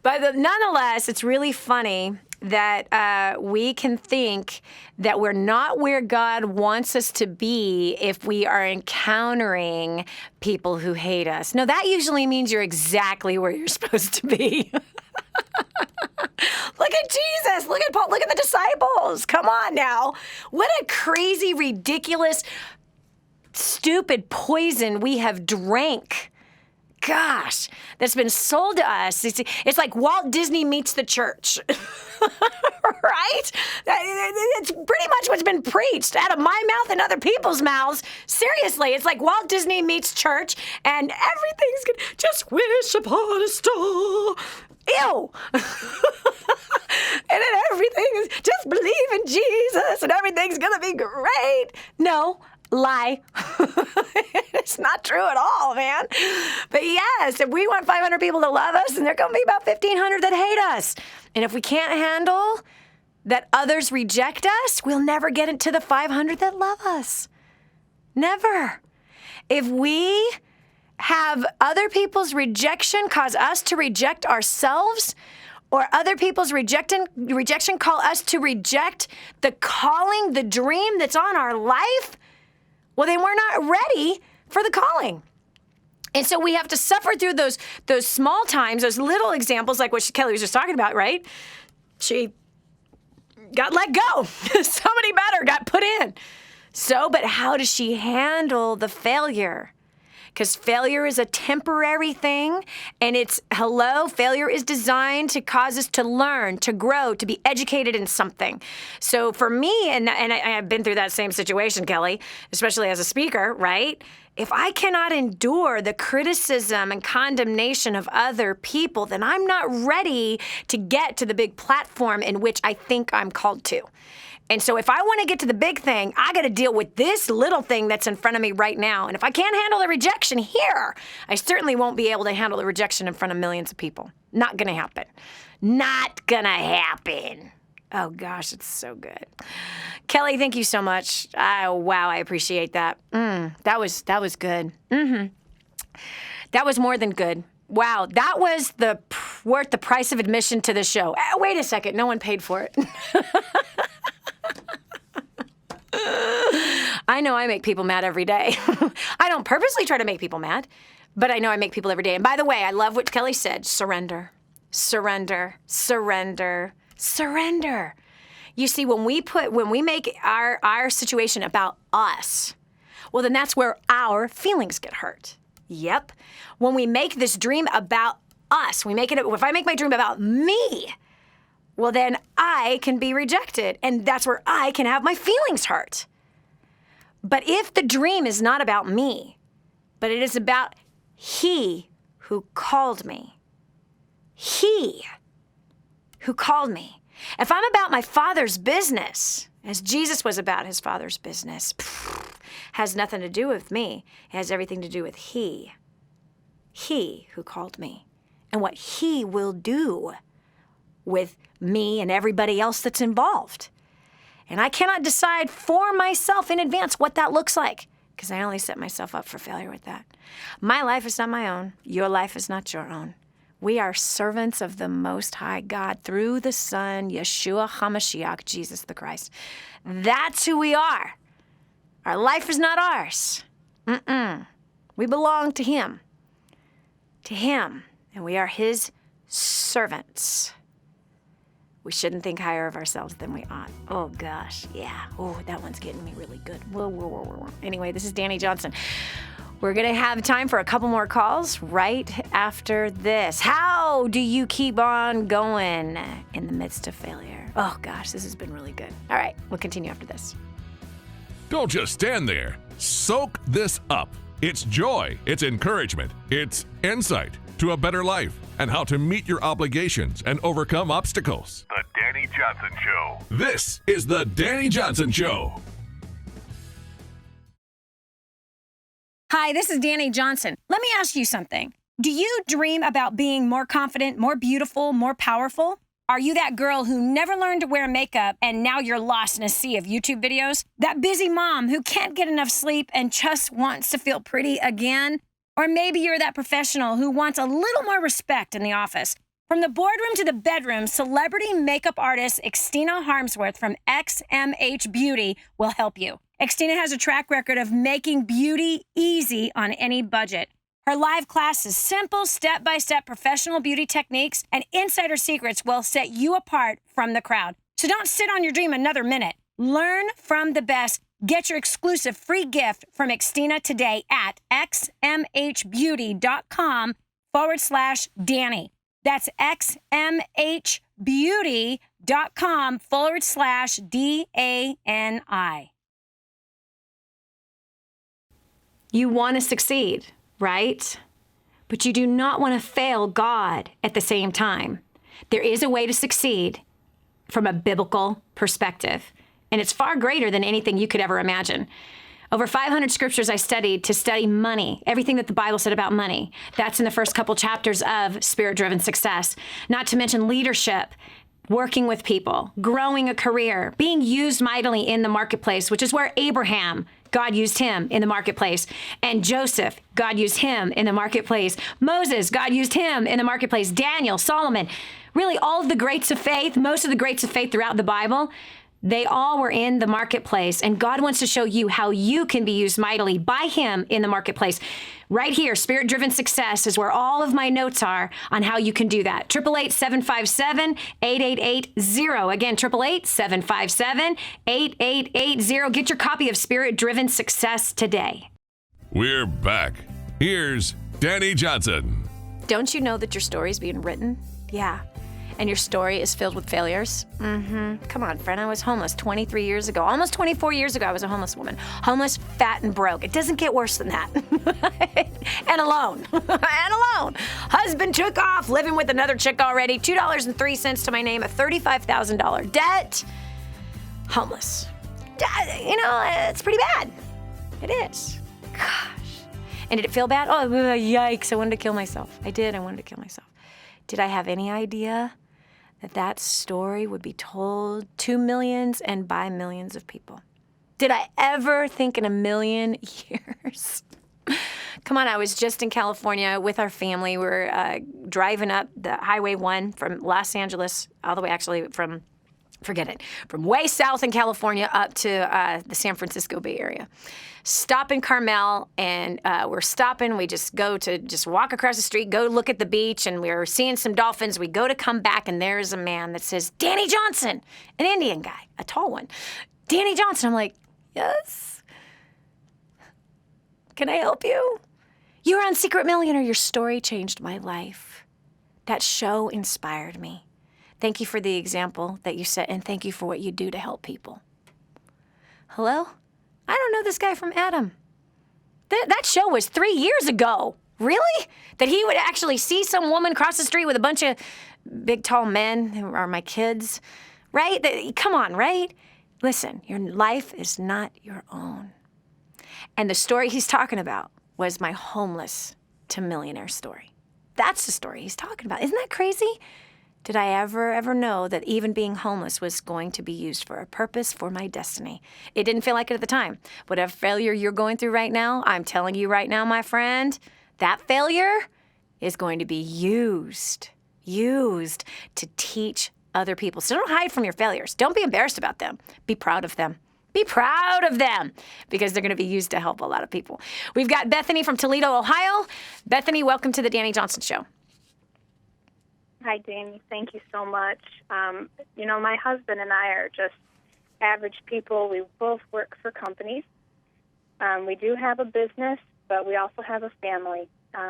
But nonetheless, it's really funny that we can think that we're not where God wants us to be if we are encountering people who hate us. No, that usually means you're exactly where you're supposed to be. Look at Jesus. Look at Paul. Look at the disciples. Come on now. What a crazy, ridiculous stupid poison we have drank. Gosh, that's been sold to us. It's like Walt Disney meets the church, right? It's pretty much what's been preached out of my mouth and other people's mouths. Seriously, it's like Walt Disney meets church, and everything's good. Just wish upon a star. Ew. And then everything is just believe in Jesus, and everything's gonna be great. No. Lie. It's not true at all, man. But yes, if we want 500 people to love us, then there are going to be about 1,500 that hate us. And if we can't handle that others reject us, we'll never get into the 500 that love us. Never. If we have other people's rejection cause us to reject ourselves, or other people's rejection call us to reject the calling, the dream that's on our life, well, then we're not ready for the calling. And so we have to suffer through those small times, those little examples like what Kelly was just talking about, right? She got let go. Somebody better got put in. So, but how does she handle the failure? Because failure is a temporary thing, and failure is designed to cause us to learn, to grow, to be educated in something. So for me, and I've been through that same situation, Kelly, especially as a speaker, right? If I cannot endure the criticism and condemnation of other people, then I'm not ready to get to the big platform in which I think I'm called to. And so if I want to get to the big thing, I got to deal with this little thing that's in front of me right now. And if I can't handle the rejection here, I certainly won't be able to handle the rejection in front of millions of people. Not going to happen. Not going to happen. Oh, gosh, it's so good. Kelly, thank you so much. Wow, I appreciate that. That was good. That was more than good. Wow, that was worth the price of admission to the show. Wait a second, no one paid for it. I know I make people mad every day. I don't purposely try to make people mad, but I know I make people every day. And by the way, I love what Kelly said. Surrender, surrender, surrender, surrender. You see, when we make our situation about us, well, then that's where our feelings get hurt. Yep. When we make this dream about us, if I make my dream about me, well, then I can be rejected, and that's where I can have my feelings hurt. But if the dream is not about me, but it is about He who called me, He who called me. If I'm about my Father's business, as Jesus was about his Father's business, has nothing to do with me. It has everything to do with He who called me, and what He will do with me and everybody else that's involved. And I cannot decide for myself in advance what that looks like, because I only set myself up for failure with that. My life is not my own. Your life is not your own. We are servants of the Most High God through the Son, Yeshua HaMashiach, Jesus the Christ. That's who we are. Our life is not ours. We belong to Him. To Him. And we are His servants. We shouldn't think higher of ourselves than we ought. Oh, gosh. Yeah. Oh, that one's getting me really good. Whoa. Anyway, this is Dani Johnson. We're going to have time for a couple more calls right after this. How do you keep on going in the midst of failure? Oh, gosh, this has been really good. All right, we'll continue after this. Don't just stand there. Soak this up. It's joy, it's encouragement, it's insight to a better life and how to meet your obligations and overcome obstacles. The Dani Johnson Show. This is The Dani Johnson Show. Hi, this is Dani Johnson. Let me ask you something. Do you dream about being more confident, more beautiful, more powerful? Are you that girl who never learned to wear makeup and now you're lost in a sea of YouTube videos? That busy mom who can't get enough sleep and just wants to feel pretty again? Or maybe you're that professional who wants a little more respect in the office. From the boardroom to the bedroom, celebrity makeup artist Xtina Harmsworth from XMH Beauty will help you. Xtina has a track record of making beauty easy on any budget. Her live classes, simple step-by-step professional beauty techniques and insider secrets will set you apart from the crowd. So don't sit on your dream another minute. Learn from the best. Get your exclusive free gift from Xtina today at xmhbeauty.com/Danny. That's xmhbeauty.com/DANI. You want to succeed, right? But you do not want to fail God at the same time. There is a way to succeed from a biblical perspective, and it's far greater than anything you could ever imagine. Over 500 scriptures I studied to study money, everything that the Bible said about money. That's in the first couple chapters of Spirit-Driven Success. Not to mention leadership, working with people, growing a career, being used mightily in the marketplace, which is where Abraham, God used him in the marketplace. And Joseph, God used him in the marketplace. Moses, God used him in the marketplace. Daniel, Solomon, really all of the greats of faith, most of the greats of faith throughout the Bible, they all were in the marketplace. And God wants to show you how you can be used mightily by him in the marketplace. Right here, Spirit-Driven Success is where all of my notes are on how you can do that. 888-757-8880. Again, 888-757-8880. Get your copy of Spirit-Driven Success today. We're back. Here's Dani Johnson. Don't you know that your story is being written? Yeah. And your story is filled with failures? Mm-hmm. Come on, friend. I was homeless 23 years ago. Almost 24 years ago, I was a homeless woman. Homeless, fat, and broke. It doesn't get worse than that. And alone. And alone. Husband took off, living with another chick already. $2.03 to my name, a $35,000 debt. Homeless. You know, it's pretty bad. It is. Gosh. And did it feel bad? Oh, yikes. I wanted to kill myself. I did. I wanted to kill myself. Did I have any idea that story would be told to millions and by millions of people? Did I ever think in a million years? Come on, I was just in California with our family. We were driving up the Highway 1 from Los Angeles, all the way actually from way south in California up to the San Francisco Bay Area. Stop in Carmel, and we're stopping. We just go to walk across the street, go look at the beach, and we're seeing some dolphins. We go to come back, and there's a man that says, Dani Johnson, an Indian guy, a tall one. Dani Johnson. I'm like, yes. Can I help you? You were on Secret Millionaire. Your story changed my life. That show inspired me. Thank you for the example that you set, and thank you for what you do to help people. Hello? I don't know this guy from Adam. That show was 3 years ago. Really? That he would actually see some woman cross the street with a bunch of big, tall men who are my kids. Right? Come on, right? Listen, your life is not your own. And the story he's talking about was my homeless to millionaire story. That's the story he's talking about. Isn't that crazy? Did I ever know that even being homeless was going to be used for a purpose, for my destiny? It didn't feel like it at the time. Whatever failure you're going through right now, I'm telling you right now, my friend, that failure is going to be used to teach other people. So don't hide from your failures. Don't be embarrassed about them. Be proud of them. Be proud of them, because they're going to be used to help a lot of people. We've got Bethany from Toledo, Ohio. Bethany, welcome to the Dani Johnson Show. Hi, Dani. Thank you so much. My husband and I are just average people. We both work for companies. We do have a business, but we also have a family.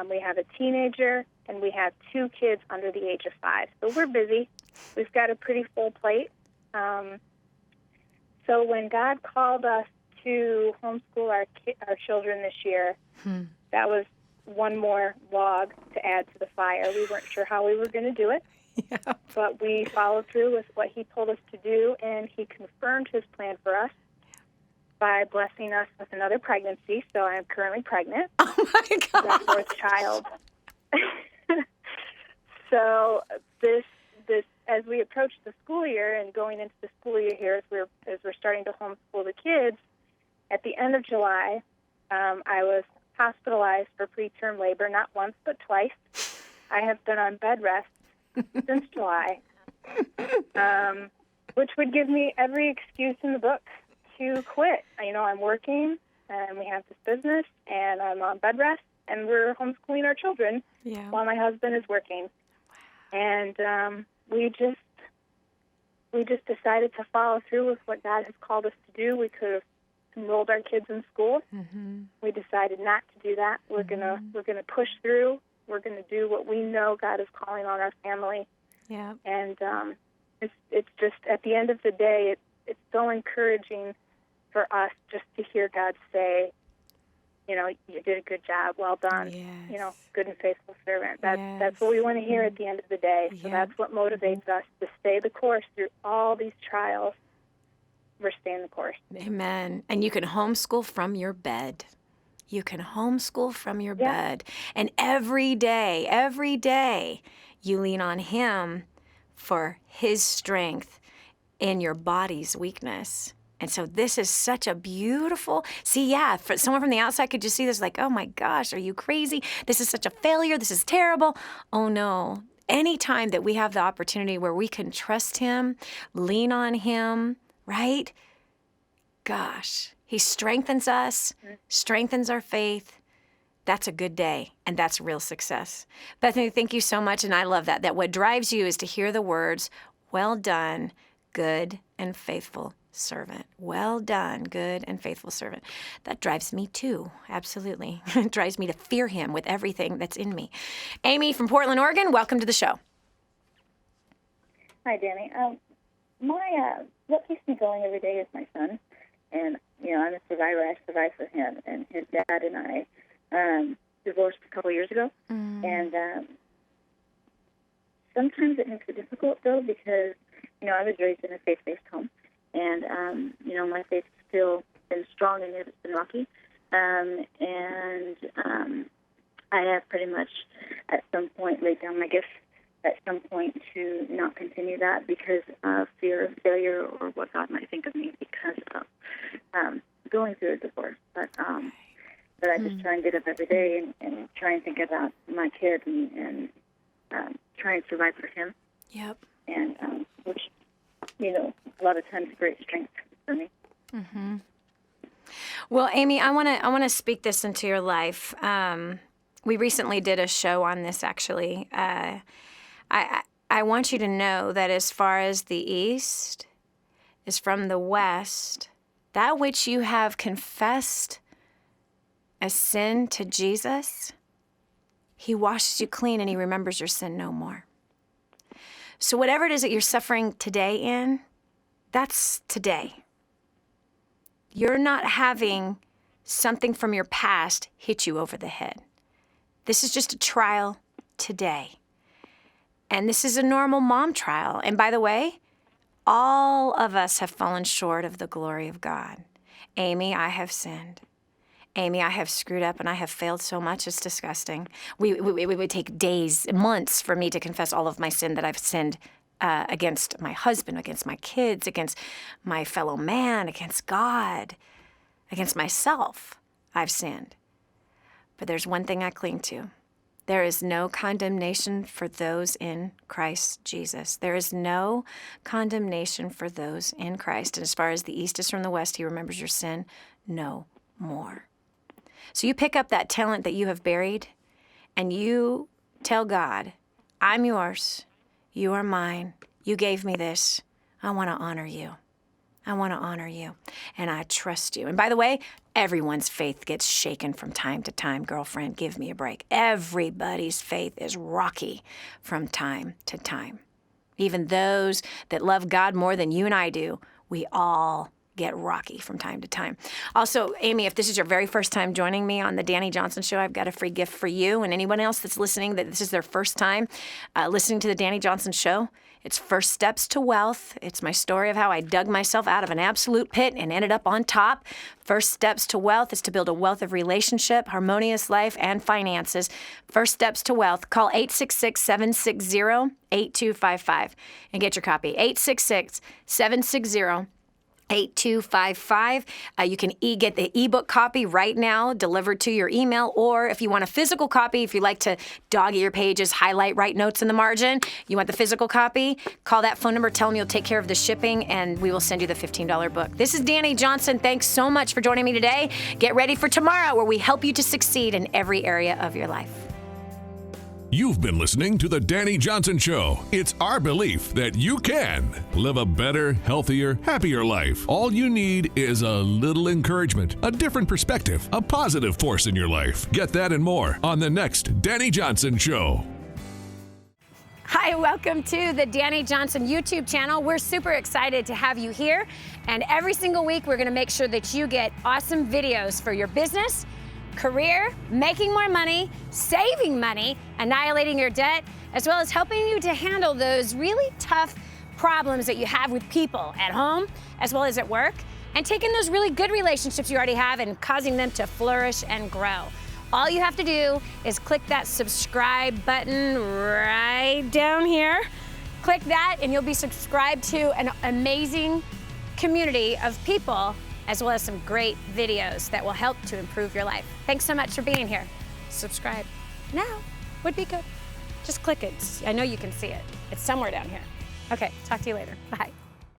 We have a teenager, and we have 2 kids under the age of 5. So we're busy. We've got a pretty full plate. So when God called us to homeschool our children this year, that was one more log to add to the fire. We weren't sure how we were going to do it, but we followed through with what he told us to do, and he confirmed his plan for us by blessing us with another pregnancy. So I'm currently pregnant. Oh, my God. Our 4th child. So this, as we approach the school year and going into the school year here, as we're starting to homeschool the kids, at the end of July, I was hospitalized for preterm labor, not once but twice. I have been on bed rest since July, which would give me every excuse in the book to quit. I'm working, and we have this business, and I'm on bed rest, and we're homeschooling our children while my husband is working. And we just decided to follow through with what God has called us to do. We could have enrolled our kids in school. Mm-hmm. We decided not to do that. We're gonna push through. We're gonna do what we know God is calling on our family. Yeah. And it's just at the end of the day, it's so encouraging for us just to hear God say, you know, you did a good job, well done. Yes. You know, good and faithful servant. That's what we want to hear at the end of the day. So that's what motivates us to stay the course through all these trials. We're staying the course. Amen. And you can homeschool from your bed. You can homeschool from your bed. And every day, you lean on Him for His strength in your body's weakness. And so this is such a beautiful, for someone from the outside could just see this like, oh my gosh, are you crazy? This is such a failure. This is terrible. Oh no. Anytime that we have the opportunity where we can trust Him, lean on Him, right? Gosh, He strengthens us, strengthens our faith. That's a good day, and that's real success. Bethany, thank you so much, and I love that what drives you is to hear the words, well done, good and faithful servant. Well done, good and faithful servant. That drives me too, absolutely. It drives me to fear Him with everything that's in me. Amy from Portland, Oregon, welcome to the show. Hi, Danny. What keeps me going every day is my son. And, you know, I'm a survivor. I survive for him. And his dad and I divorced a couple years ago. And sometimes it makes it difficult, though, because, you know, I was raised in a faith-based home. And, you know, my faith's still been strong and yet it's been rocky. And I have pretty much at some point laid down my gifts at some point to not continue that because of fear of failure or what God might think of me because of going through a divorce. But I just try and get up every day and try and think about my kid and try and survive for him. Yep. And which, you know, a lot of times great strength for me. Mm-hmm. Well, Amy, I want to speak this into your life. We recently did a show on this, actually. I want you to know that as far as the East is from the West, that which you have confessed as sin to Jesus, He washes you clean and He remembers your sin no more. So whatever it is that you're suffering today in, that's today. You're not having something from your past hit you over the head. This is just a trial today. And this is a normal mom trial. And by the way, all of us have fallen short of the glory of God. Amy, I have sinned. Amy, I have screwed up and I have failed so much, it's disgusting. It would take days, months for me to confess all of my sin that I've sinned against my husband, against my kids, against my fellow man, against God, against myself. I've sinned. But there's one thing I cling to. There is no condemnation for those in Christ Jesus. There is no condemnation for those in Christ. And as far as the East is from the West, He remembers your sin no more. So you pick up that talent that you have buried and you tell God, I'm yours. You are mine. You gave me this. I want to honor you. I want to honor you. And I trust you. And by the way, everyone's faith gets shaken from time to time. Girlfriend, give me a break. Everybody's faith is rocky from time to time. Even those that love God more than you and I do, we all get rocky from time to time. Also, Amy, if this is your very first time joining me on the Dani Johnson Show, I've got a free gift for you and anyone else that's listening that this is their first time listening to the Dani Johnson Show. It's First Steps to Wealth. It's my story of how I dug myself out of an absolute pit and ended up on top. First Steps to Wealth is to build a wealth of relationship, harmonious life, and finances. First Steps to Wealth. Call 866-760-8255 and get your copy. 866-760-8255. 8255. You can get the ebook copy right now delivered to your email, or if you want a physical copy, if you like to dog your pages, highlight, write notes in the margin, you want the physical copy, call that phone number, tell them you'll take care of the shipping, and we will send you the $15 book. This is Dani Johnson. Thanks so much for joining me today. Get ready for tomorrow, where we help you to succeed in every area of your life. You've been listening to The Dani Johnson Show. It's our belief that you can live a better, healthier, happier life. All you need is a little encouragement, a different perspective, a positive force in your life. Get that and more on the next Dani Johnson Show. Hi, welcome to the Dani Johnson YouTube channel. We're super excited to have you here. And every single week, we're going to make sure that you get awesome videos for your business, career, making more money, saving money, annihilating your debt, as well as helping you to handle those really tough problems that you have with people at home as well as at work, and taking those really good relationships you already have and causing them to flourish and grow. All you have to do is click that subscribe button right down here. Click that and you'll be subscribed to an amazing community of people, as well as some great videos that will help to improve your life. Thanks so much for being here. Subscribe now would be good. Just click it. I know you can see it. It's somewhere down here. Okay, talk to you later. Bye.